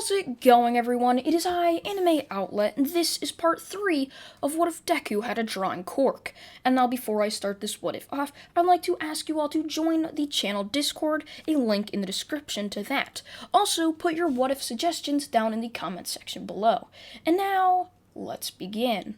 How's it going, everyone? It is I, Anime Outlet, and this is part 3 of What If Deku Had a Drawing Quirk. And now, before I start this What If off, I'd like to ask you all to join the channel Discord, a link in the description to that. Also, put your What If suggestions down in the comment section below. And now, let's begin.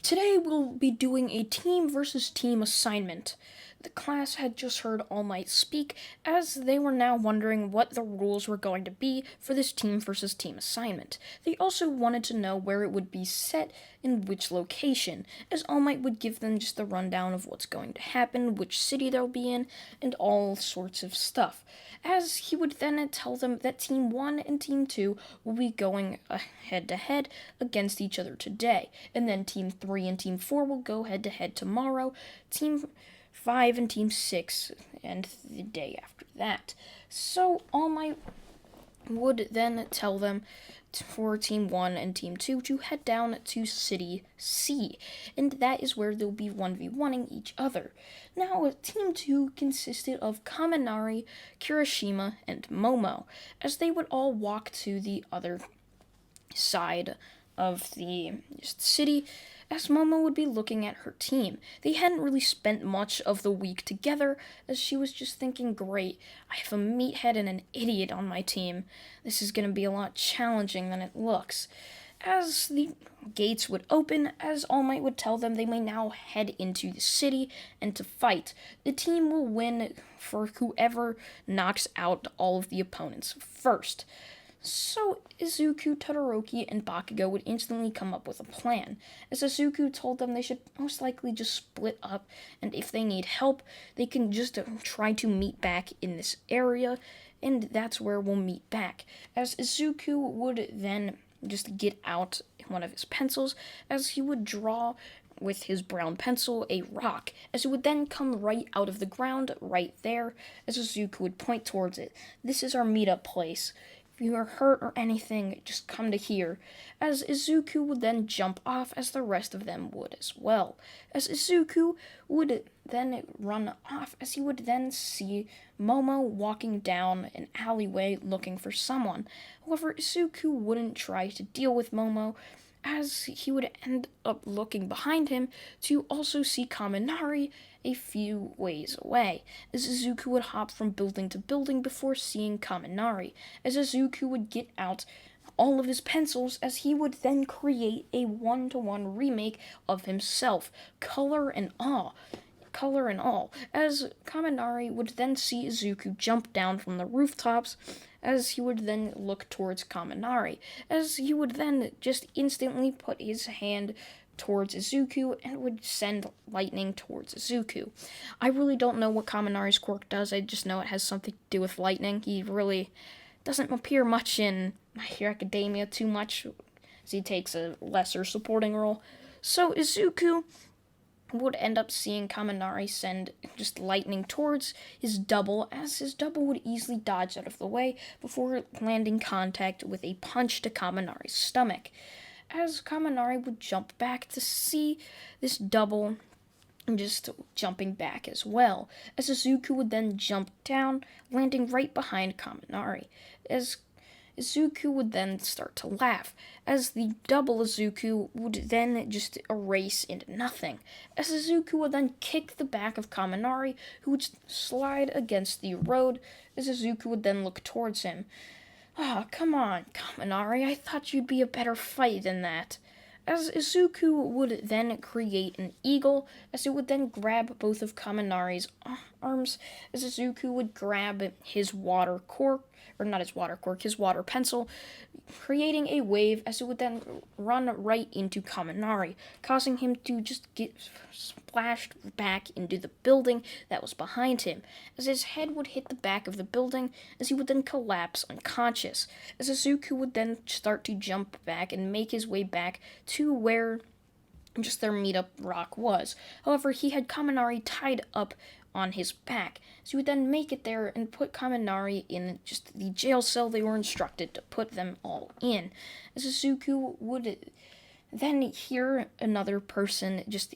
Today we'll be doing a team versus team assignment. The class had just heard All Might speak, as they were now wondering what the rules were going to be for this team versus team assignment. They also wanted to know where it would be set in which location, as All Might would give them just the rundown of what's going to happen, which city they'll be in, and all sorts of stuff. As he would then tell them that Team 1 and Team 2 will be going head-to-head against each other today, and then Team 3 and Team 4 will go head-to-head tomorrow, Team 5 and Team 6, and the day after that. So All Might would then tell them for Team 1 and Team 2 to head down to City C, and that is where they'll be 1v1ing each other. Now, Team 2 consisted of Kaminari, Kirishima, and Momo, as they would all walk to the other side of the city, as Momo would be looking at her team. They hadn't really spent much of the week together, as she was just thinking, great, I have a meathead and an idiot on my team. This is going to be a lot challenging than it looks. As the gates would open, as All Might would tell them, they may now head into the city and to fight. The team will win for whoever knocks out all of the opponents first. So Izuku, Todoroki, and Bakugo would instantly come up with a plan, as Izuku told them they should most likely just split up, and if they need help, they can just try to meet back in this area, and that's where we'll meet back. As Izuku would then just get out one of his pencils, as he would draw with his brown pencil a rock, as it would then come right out of the ground right there, as Izuku would point towards it. This is our meetup place. If you are hurt or anything, just come to here, as Izuku would then jump off as the rest of them would as well. As Izuku would then run off, as he would then see Momo walking down an alleyway looking for someone. However, Izuku wouldn't try to deal with Momo, as he would end up looking behind him to also see Kaminari a few ways away, as Izuku would hop from building to building before seeing Kaminari, as Izuku would get out all of his pencils, as he would then create a one-to-one remake of himself, color and all, as Kaminari would then see Izuku jump down from the rooftops, as he would then look towards Kaminari, as he would then just instantly put his hand towards Izuku and would send lightning towards Izuku. I really don't know what Kaminari's quirk does, I just know it has something to do with lightning. He really doesn't appear much in My Hero Academia too much, as he takes a lesser supporting role. So Izuku would end up seeing Kaminari send just lightning towards his double, as his double would easily dodge out of the way before landing contact with a punch to Kaminari's stomach. As Kaminari would jump back to see this double just jumping back as well, as Izuku would then jump down, landing right behind Kaminari, as Izuku would then start to laugh, as the double Izuku would then just erase into nothing, as Izuku would then kick the back of Kaminari, who would slide against the road, as Izuku would then look towards him. Ah, come on, Kaminari, I thought you'd be a better fight than that. As Izuku would then create an eagle, as it would then grab both of Kaminari's arms, as Izuku would grab his water pencil, creating a wave, as it would then run right into Kaminari, causing him to just get splashed back into the building that was behind him, as his head would hit the back of the building, as he would then collapse unconscious, as Izuku would then start to jump back and make his way back to where just their meetup rock was. However, he had Kaminari tied up on his back, so he would then make it there and put Kaminari in just the jail cell they were instructed to put them all in, as Izuku would then hear another person just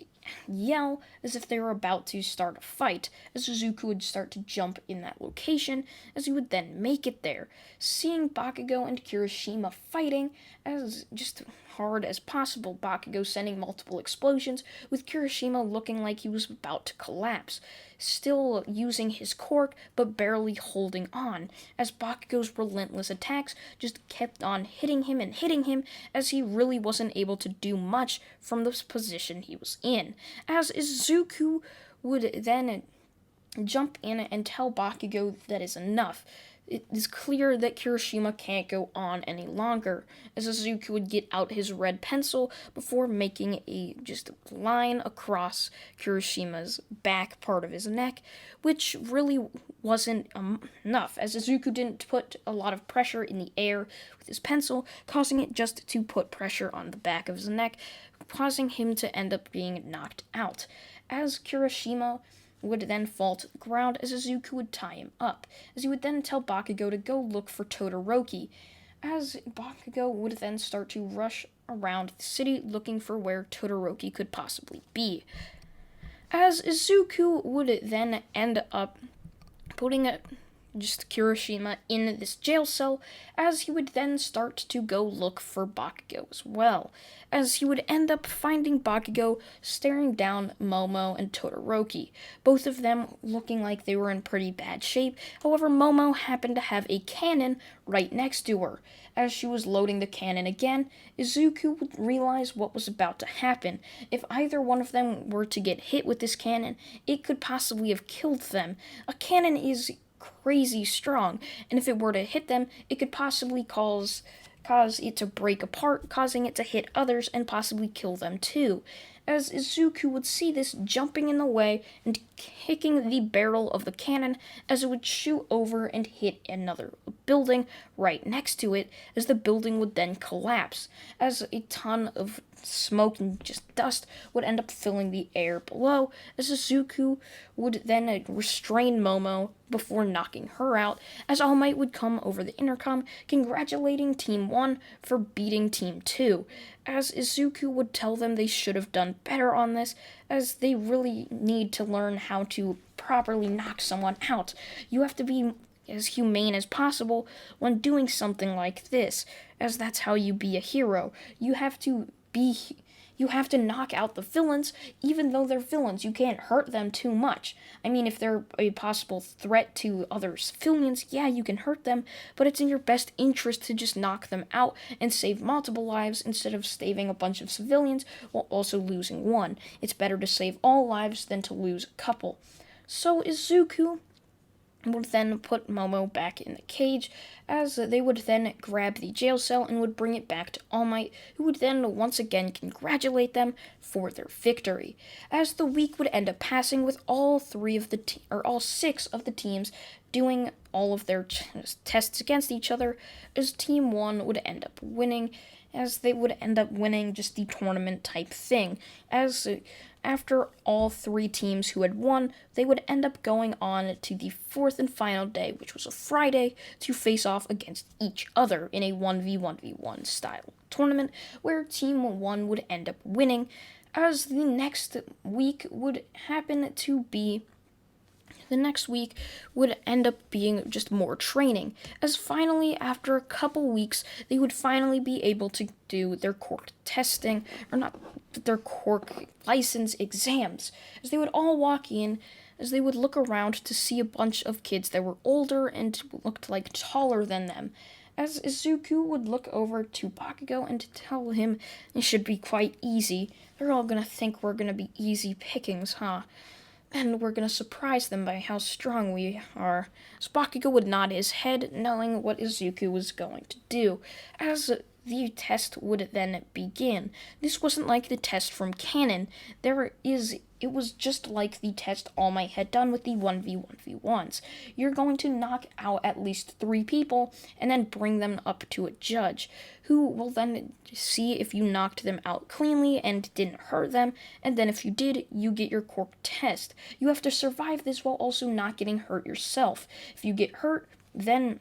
yell as if they were about to start a fight, as Izuku would start to jump in that location, as he would then make it there. Seeing Bakugo and Kirishima fighting as just hard as possible, Bakugo sending multiple explosions, with Kirishima looking like he was about to collapse, still using his quirk but barely holding on, as Bakugo's relentless attacks just kept on hitting him, as he really wasn't able to do much from the position he was in, as Izuku would then jump in and tell Bakugo that is enough. It is clear that Kirishima can't go on any longer, as Izuku would get out his red pencil before making a just line across Kirishima's back part of his neck, which really wasn't enough, as Izuku didn't put a lot of pressure in the air with his pencil, causing it just to put pressure on the back of his neck, causing him to end up being knocked out, as Kirishima would then fall to the ground as Izuku would tie him up, as he would then tell Bakugo to go look for Todoroki, as Bakugo would then start to rush around the city looking for where Todoroki could possibly be. As Izuku would then end up putting just Kirishima in this jail cell, as he would then start to go look for Bakugo as well, as he would end up finding Bakugo staring down Momo and Todoroki, both of them looking like they were in pretty bad shape. However, Momo happened to have a cannon right next to her. As she was loading the cannon again, Izuku would realize what was about to happen. If either one of them were to get hit with this cannon, it could possibly have killed them. A cannon is crazy strong, and if it were to hit them, it could possibly cause it to break apart, causing it to hit others and possibly kill them too. As Izuku would see this, jumping in the way and kicking the barrel of the cannon as it would shoot over and hit another building right next to it, as the building would then collapse, as a ton of smoke and just dust would end up filling the air below, as Izuku would then restrain Momo before knocking her out, as All Might would come over the intercom congratulating Team 1 for beating Team 2, as Izuku would tell them they should have done better on this, as they really need to learn how to properly knock someone out. You have to be as humane as possible when doing something like this, as that's how you be a hero. You have to knock out the villains, even though they're villains. You can't hurt them too much. I mean, if they're a possible threat to other civilians, yeah, you can hurt them, but it's in your best interest to just knock them out and save multiple lives instead of saving a bunch of civilians while also losing one. It's better to save all lives than to lose a couple. So Izuku would then put Momo back in the cage, as they would then grab the jail cell and would bring it back to All Might, who would then once again congratulate them for their victory. As the week would end up passing with all 6 of the teams doing all of their tests against each other, as Team 1 would end up winning, as they would end up winning just the tournament type thing, as after all 3 teams who had won, they would end up going on to the 4th and final day, which was a Friday, to face off against each other in a 1v1v1 style tournament, where Team 1 would end up winning, as the next week would end up being just more training, as finally, after a couple weeks, they would finally be able to do their Quirk testing, or not their Quirk license exams, as they would all walk in, as they would look around to see a bunch of kids that were older and looked like taller than them, as Izuku would look over to Bakugo and tell him it should be quite easy. They're all gonna think we're gonna be easy pickings, huh? And we're gonna surprise them by how strong we are. So Bakugo would nod his head, knowing what Izuku was going to do, as the test would then begin. This wasn't like the test from Canon. It was just like the test All Might had done with the 1v1v1s. You're going to knock out at least 3 people, and then bring them up to a judge, who will then see if you knocked them out cleanly and didn't hurt them, and then if you did, you get your Quirk test. You have to survive this while also not getting hurt yourself. If you get hurt, then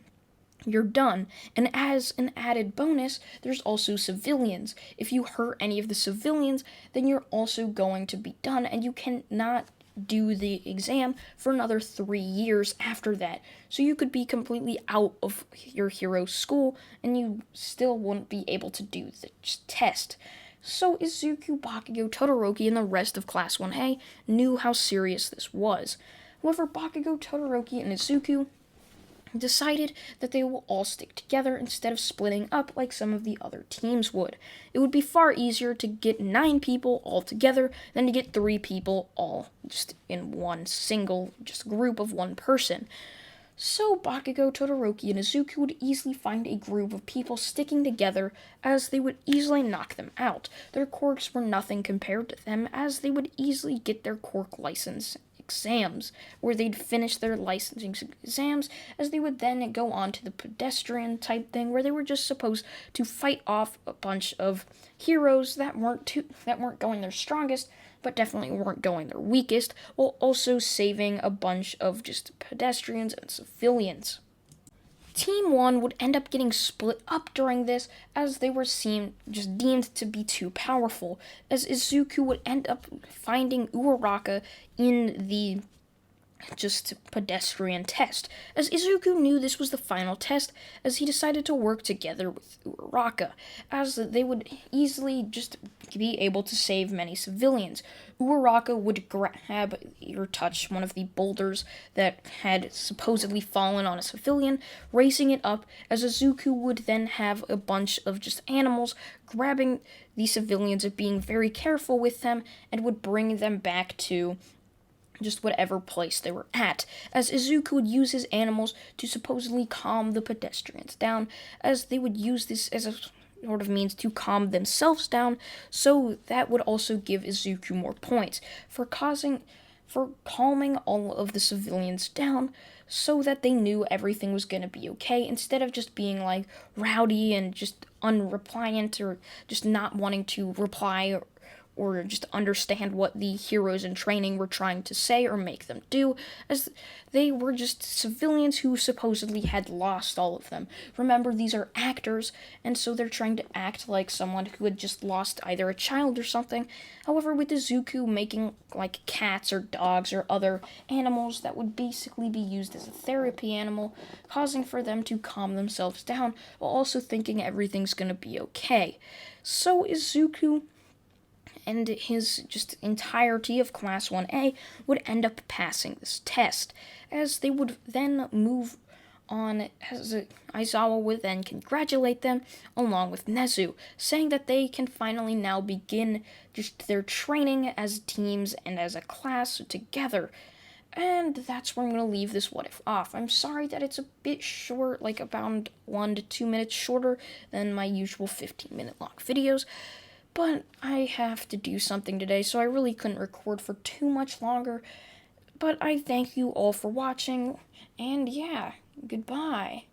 you're done. And as an added bonus, there's also civilians. If you hurt any of the civilians, then you're also going to be done, and you cannot do the exam for another 3 years after that. So you could be completely out of your hero school, and you still wouldn't be able to do the test. So Izuku, Bakugo, Todoroki, and the rest of Class 1A knew how serious this was. However, Bakugo, Todoroki, and Izuku decided that they will all stick together instead of splitting up like some of the other teams would. It would be far easier to get 9 people all together than to get 3 people all just in one single just group of one person. So Bakugo, Todoroki, and Izuku would easily find a group of people sticking together, as they would easily knock them out. Their quirks were nothing compared to them, as they would easily get their quirk license exams, where they'd finish their licensing exams, as they would then go on to the pedestrian type thing, where they were just supposed to fight off a bunch of heroes that weren't going their strongest, but definitely weren't going their weakest, while also saving a bunch of just pedestrians and civilians. Team 1 would end up getting split up during this, as they were deemed to be too powerful, as Izuku would end up finding Uraraka in the just pedestrian test, as Izuku knew this was the final test, as he decided to work together with Uraraka, as they would easily just be able to save many civilians. Uraraka would grab or touch one of the boulders that had supposedly fallen on a civilian, raising it up, as Izuku would then have a bunch of just animals grabbing the civilians and being very careful with them, and would bring them back to just whatever place they were at, as Izuku would use his animals to supposedly calm the pedestrians down, as they would use this as a sort of means to calm themselves down, so that would also give Izuku more points for calming all of the civilians down, so that they knew everything was going to be okay, instead of just being like rowdy and just unrepliant, or just not wanting to reply, or just understand what the heroes in training were trying to say or make them do, as they were just civilians who supposedly had lost all of them. Remember, these are actors, and so they're trying to act like someone who had just lost either a child or something. However, with Izuku making like cats or dogs or other animals that would basically be used as a therapy animal, causing for them to calm themselves down while also thinking everything's gonna be okay. So Izuku and his just entirety of Class 1A would end up passing this test, as they would then move on, as Aizawa would then congratulate them, along with Nezu, saying that they can finally now begin just their training as teams and as a class together. And that's where I'm going to leave this what if off. I'm sorry that it's a bit short, like about 1 to 2 minutes shorter than my usual 15-minute long videos. But I have to do something today, so I really couldn't record for too much longer. But I thank you all for watching, and yeah, goodbye.